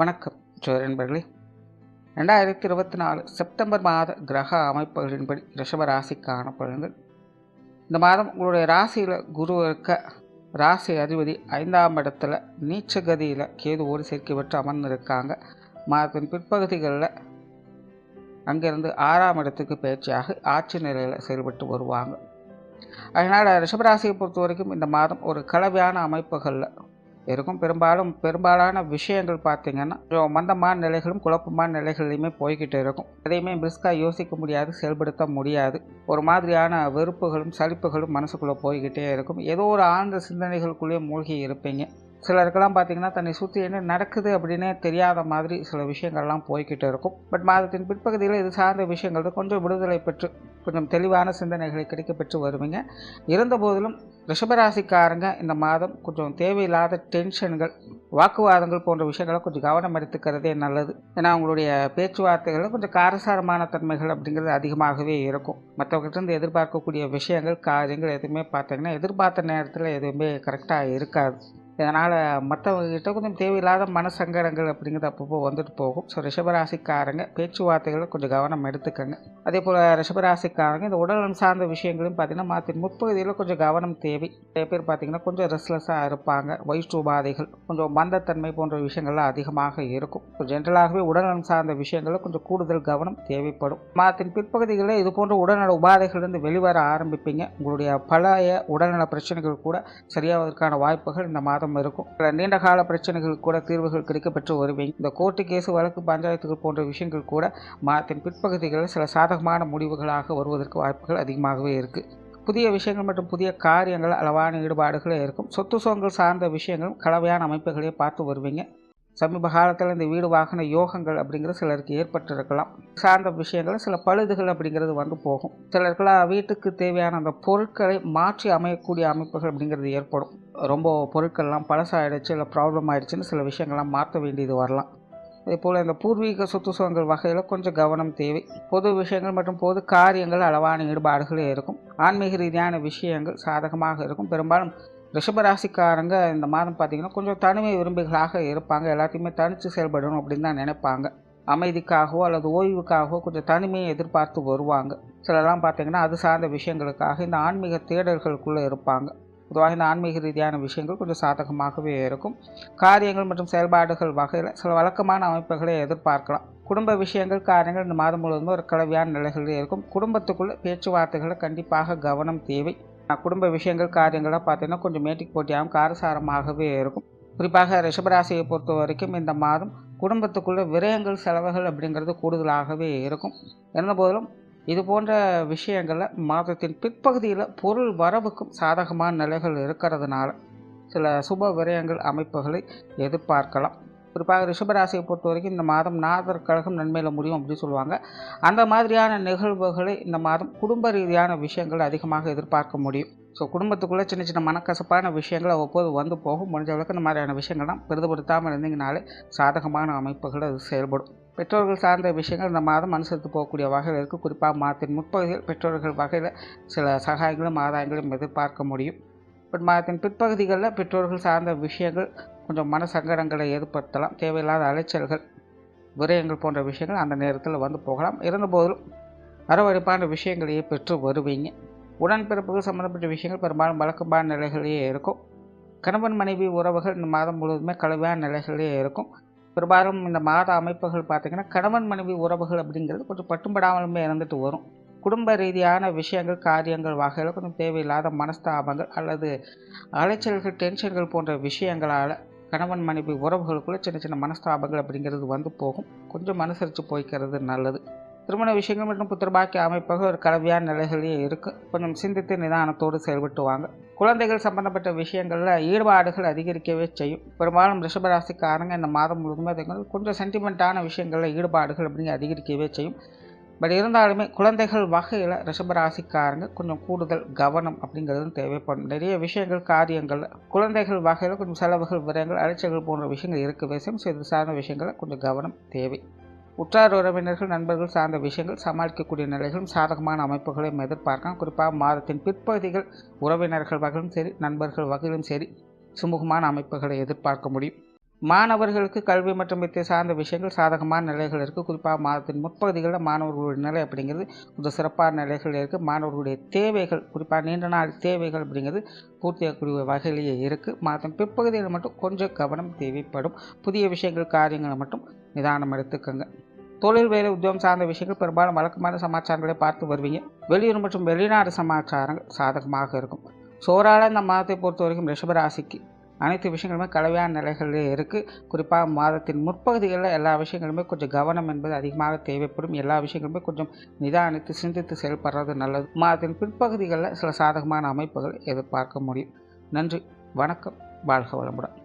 வணக்கம் நண்பர்களே. 2024 செப்டம்பர் மாத கிரக அமைப்புகளின்படி ரிஷப ராசிக்கான பலன்கள். இந்த மாதம் உங்களுடைய ராசியில் குரு இருக்க, ராசி அதிபதி 5ஆம் இடத்துல நீச்சகதியில் கேதுவோடு சேர்க்கை பெற்று அமர்ந்திருக்காங்க. மாதத்தின் பிற்பகுதிகளில் அங்கிருந்து 6ஆம் இடத்துக்கு பயிற்சியாக ஆட்சி நிலையில் செயல்பட்டு வருவாங்க. அதனால் ரிஷபராசியை பொறுத்த வரைக்கும் இந்த மாதம் ஒரு கலவையான அமைப்புகளில் இருக்கும். பெரும்பாலான விஷயங்கள் பார்த்திங்கன்னா மந்தமான நிலைகளும் குழப்பமான நிலைகள்லையுமே போய்கிட்டு இருக்கும். எதையுமே பிரிஸ்காக யோசிக்க முடியாது, செயல்படுத்த முடியாது. ஒரு மாதிரியான வெறுப்புகளும் சலிப்புகளும் மனசுக்குள்ளே போய்கிட்டே இருக்கும். ஏதோ ஒரு ஆழ்ந்த சிந்தனைகளுக்குள்ளேயே மூழ்கி இருப்பீங்க. சிலருக்கெல்லாம் பார்த்திங்கன்னா தன்னை சுற்றி என்ன நடக்குது அப்படின்னே தெரியாத மாதிரி சில விஷயங்கள்லாம் போய்கிட்டு இருக்கும். பட் மாதத்தின் பிற்பகுதியில் இது சார்ந்த விஷயங்கள் கொஞ்சம் விடுதலை பெற்று கொஞ்சம் தெளிவான சிந்தனைகளை கிடைக்க பெற்று வருவீங்க. இருந்தபோதிலும் ரிஷபராசிக்காரங்க இந்த மாதம் கொஞ்சம் தேவையில்லாத டென்ஷன்கள், வாக்குவாதங்கள் போன்ற விஷயங்களை கொஞ்சம் கவனம் எடுத்துக்கிறதே நல்லது. ஏன்னா அவங்களுடைய பேச்சுவார்த்தைகளில் கொஞ்சம் காரசாரமான தன்மைகள் அப்படிங்கிறது அதிகமாகவே இருக்கும். மற்றவர்கிட்ட எதிர்பார்க்கக்கூடிய விஷயங்கள், காரியங்கள் எதுவுமே பார்த்திங்கன்னா எதிர்பார்த்த நேரத்தில் எதுவுமே கரெக்டாக இருக்காது. இதனால் மற்றவங்ககிட்ட கொஞ்சம் தேவையில்லாத மனசங்கடங்கள் அப்படிங்கிறது அப்பப்போ வந்துட்டு போகும். ஸோ ரிஷபராசிக்காரங்க பேச்சுவார்த்தைகளை கொஞ்சம் கவனம் எடுத்துக்கங்க. அதே போல் ரிஷபராசிக்காரங்க இந்த உடல்நலம் சார்ந்த விஷயங்களையும் பார்த்திங்கன்னா மாற்றின் முற்பகுதியில் கொஞ்சம் கவனம் தேவை. நிறைய பேர் பார்த்திங்கன்னா கொஞ்சம் ரெஸ்ட்லெஸ்ஸாக இருப்பாங்க. வயிற்று உபாதைகள், கொஞ்சம் மந்தத்தன்மை போன்ற விஷயங்கள்லாம் அதிகமாக இருக்கும். ஸோ ஜென்ரலாகவே உடல்நலம் சார்ந்த விஷயங்களில் கொஞ்சம் கூடுதல் கவனம் தேவைப்படும். மாதத்தின் பிற்பகுதிகளில் இது போன்ற உடல்நல உபாதைகளிலிருந்து வெளிவர ஆரம்பிப்பீங்க. உங்களுடைய பழைய உடல்நல பிரச்சனைகள் கூட சரியாவதற்கான வாய்ப்புகள் இந்த மாதம் இருக்கும். நீண்ட கால பிரச்சனைகள் கூட தீர்வுகள் கிடைக்கப்பெற்று வருவீங்க. இந்த கோர்ட்டு கேஸ், வழக்கு, பஞ்சாயத்துகள் போன்ற விஷயங்கள் கூட மாதத்தின் பிற்பகுதிகளில் சில சாதகமான முடிவுகளாக வருவதற்கு வாய்ப்புகள் அதிகமாகவே இருக்கு. புதிய விஷயங்கள் மற்றும் புதிய காரியங்கள், அளவான ஈடுபாடுகளே இருக்கும். சொத்து சுகங்கள் சார்ந்த விஷயங்களும் கலவையான அமைப்புகளையே பார்த்து வருவீங்க. சமீப காலத்தில் இந்த வீடு வாகன யோகங்கள் அப்படிங்கிறது சிலருக்கு ஏற்பட்டிருக்கலாம். சார்ந்த விஷயங்கள் சில பழுதுகள் அப்படிங்கிறது வந்து போகும். சிலருக்கெல்லாம் வீட்டுக்கு தேவையான அந்த பொருட்களை மாற்றி அமையக்கூடிய அமைப்புகள் அப்படிங்கிறது ஏற்படும். ரொம்ப பொருட்கள்லாம் பழசாயிடுச்சு, இல்லை ப்ராப்ளம் ஆகிடுச்சுன்னு சில விஷயங்கள்லாம் மாற்ற வேண்டியது வரலாம். அதே போல் இந்த பூர்வீக சொத்து சுகங்கள் வகையில் கொஞ்சம் கவனம் தேவை. பொது விஷயங்கள் மற்றும் பொது காரியங்கள் அளவான ஈடுபாடுகளே இருக்கும். ஆன்மீக ரீதியான விஷயங்கள் சாதகமாக இருக்கும். பெரும்பாலும் ரிஷபராசிக்காரங்க இந்த மாதம் பார்த்திங்கன்னா கொஞ்சம் தனிமை விரும்பிகளாக இருப்பாங்க. எல்லாத்தையுமே தனித்து செயல்படணும் அப்படின்னு தான் நினைப்பாங்க. அமைதிக்காகவோ அல்லது ஓய்வுக்காகவோ கொஞ்சம் தனிமையை எதிர்பார்த்து வருவாங்க. சிலர்லாம் பார்த்திங்கன்னா அது சார்ந்த விஷயங்களுக்காக இந்த ஆன்மீக தேடல்களுக்குள்ளே இருப்பாங்க. பொதுவாக இந்த ஆன்மீக ரீதியான விஷயங்கள் கொஞ்சம் சாதகமாகவே இருக்கும். காரியங்கள் மற்றும் செயல்பாடுகள் வகையில் சில வழக்கமான அமைப்புகளை எதிர்பார்க்கலாம். குடும்ப விஷயங்கள், காரியங்கள் இந்த மாதம் முழுவதும் ஒரு கலவையான நிலைகளில் இருக்கும். குடும்பத்துக்குள்ளே பேச்சுவார்த்தைகளை கண்டிப்பாக கவனம் தேவை. குடும்ப விஷயங்கள், காரியங்களாக பார்த்தீங்கன்னா கொஞ்சம் மேட்டிக் போட்டியாகவும் காரசாரமாகவே இருக்கும். குறிப்பாக ரிஷபராசியை பொறுத்த வரைக்கும் இந்த மாதம் குடும்பத்துக்குள்ளே விரயங்கள், செலவுகள் அப்படிங்கிறது கூடுதலாகவே இருக்கும். இருந்தபோதிலும் இது போன்ற விஷயங்களில் மாதத்தின் பிற்பகுதியில் பொருள் வரவுக்கும் சாதகமான நிலைகள் இருக்கிறதுனால சில சுப விரயங்கள் அமைப்புகளை எதிர்பார்க்கலாம். குறிப்பாக ரிஷபராசியை பொறுத்த வரைக்கும் இந்த மாதம் நாதர் கழகம் நன்மையில் முடியும் அப்படின்னு சொல்லுவாங்க. அந்த மாதிரியான நிகழ்வுகளை இந்த மாதம் குடும்ப ரீதியான விஷயங்கள் அதிகமாக எதிர்பார்க்க முடியும். ஸோ குடும்பத்துக்குள்ளே சின்ன சின்ன மனக்கசப்பான விஷயங்கள் அவ்வப்போது வந்து போகும். முடிஞ்ச அளவுக்கு இந்த மாதிரியான விஷயங்கள்லாம் பெரிதுபடுத்தாமல் இருந்தீங்கனாலே சாதகமான அமைப்புகள் அது செயல்படும். பெற்றோர்கள் சார்ந்த விஷயங்கள் இந்த மாதம் அனுசரித்து போகக்கூடிய வகையில் இருக்குது. குறிப்பாக மாதத்தின் முற்பகுதியில் பெற்றோர்கள் வகையில் சில சகாயங்களும் ஆதாயங்களும் எதிர்பார்க்க முடியும். பட் மாதத்தின் பிற்பகுதிகளில் பெற்றோர்கள் சார்ந்த விஷயங்கள் கொஞ்சம் மன சங்கடங்களை ஏற்படுத்தலாம். தேவையில்லாத அலைச்சல்கள், விரயங்கள் போன்ற விஷயங்கள் அந்த நேரத்தில் வந்து போகலாம். இருந்தபோதிலும் அரவணைப்பான விஷயங்களையே பெற்று வருவீங்க. உடன்பிறப்புகள் சம்மந்தப்பட்ட விஷயங்கள் பெரும்பாலும் வழக்கமான நிலைகளிலேயே இருக்கும். கணவன் மனைவி உறவுகள் இந்த மாதம் முழுவதுமே கலவையான நிலைகளிலேயே இருக்கும். பெரும்பாலும் இந்த மாத அமைப்புகள் பார்த்திங்கன்னா கணவன் மனைவி உறவுகள் அப்படிங்கிறது கொஞ்சம் பட்டும்படாமலுமே இருந்துட்டு வரும். குடும்ப ரீதியான விஷயங்கள், காரியங்கள் வகையில் கொஞ்சம் தேவையில்லாத மனஸ்தாபங்கள் அல்லது அலைச்சல்கள், டென்ஷன்கள் போன்ற விஷயங்களால் கணவன் மனைவி உறவுகளுக்குள்ளே சின்ன சின்ன மனஸ்தாபங்கள் அப்படிங்கிறது வந்து போகும். கொஞ்சம் அனுசரித்து போய்க்கிறது நல்லது. திருமண விஷயங்கள் மற்றும் புத்திரபாக்கிய அமைப்பாக ஒரு கலவையான நிலைகளிலேயே இருக்குது. கொஞ்சம் சிந்தித்து நிதானத்தோடு செயல்பட்டு வாங்க. குழந்தைகள் சம்பந்தப்பட்ட விஷயங்களில் ஈடுபாடுகள் அதிகரிக்கவே செய்யும். பெரும்பாலும் ரிஷபராசிக்காரங்க இந்த மாதம் முழுதுமே கொஞ்சம் சென்டிமெண்ட்டான விஷயங்களில் ஈடுபாடுகள் அப்படிங்க அதிகரிக்கவே செய்யும். பட் இருந்தாலுமே குழந்தைகள் வகையில் ரிஷபராசிக்காரங்க கொஞ்சம் கூடுதல் கவனம் அப்படிங்கிறது தேவைப்படும். நிறைய விஷயங்கள், காரியங்கள் குழந்தைகள் வகையில் கொஞ்சம் செலவுகள், விரயங்கள், அலைச்சல்கள் போன்ற விஷயங்கள் இருக்கவே செய்யும். ஸோ இது சார்ந்த விஷயங்களில் கொஞ்சம் கவனம் தேவை. உற்றார் உறவினர்கள், நண்பர்கள் சார்ந்த விஷயங்கள் சமாளிக்கக்கூடிய நிலைகளும் சாதகமான அமைப்புகளையும் எதிர்பார்க்கலாம். குறிப்பாக மாதத்தின் பிற்பகுதிகள் உறவினர்கள் வகையிலும் சரி, நண்பர்கள் வகையிலும் சரி சுமூகமான அமைப்புகளை எதிர்பார்க்க முடியும். மாணவர்களுக்கு கல்வி மற்றும் வித்தை சார்ந்த விஷயங்கள் சாதகமான நிலைகள் இருக்குது. குறிப்பாக மாதத்தின் முற்பகுதிகளில் மாணவர்களுடைய நிலை அப்படிங்கிறது கொஞ்சம் சிறப்பான நிலைகள் இருக்குது. மாணவர்களுடைய தேவைகள், குறிப்பாக நீண்ட நாள் தேவைகள் அப்படிங்கிறது பூர்த்தியாகக்கூடிய வகையிலேயே இருக்குது. மாதத்தின் பிற்பகுதியில் மட்டும் கொஞ்சம் கவனம் தேவைப்படும். புதிய விஷயங்கள், காரியங்களை மட்டும் நிதானம் எடுத்துக்கோங்க. தொழில், வேலை, உத்தியோகம் சார்ந்த விஷயங்கள் பெரும்பாலும் வழக்கமான சமாச்சாரங்களை பார்த்து வருவீங்க. வெளியூர் மற்றும் வெளிநாடு சமாச்சாரங்கள் சாதகமாக இருக்கும். சோறால இந்த மாதத்தை பொறுத்த வரைக்கும் ரிஷபராசிக்கு அனைத்து விஷயங்களுமே கலவையான நிலைகளிலே இருக்குது. குறிப்பாக மாதத்தின் முற்பகுதிகளில் எல்லா விஷயங்களுமே கொஞ்சம் கவனம் என்பது அதிகமாக தேவைப்படும். எல்லா விஷயங்களுமே கொஞ்சம் நிதானித்து சிந்தித்து செயல்படுறது நல்லது. மாதத்தின் பிற்பகுதிகளில் சில சாதகமான அமைப்புகள் எதிர்பார்க்க முடியும். நன்றி, வணக்கம், வாழ்க வளமுடன்.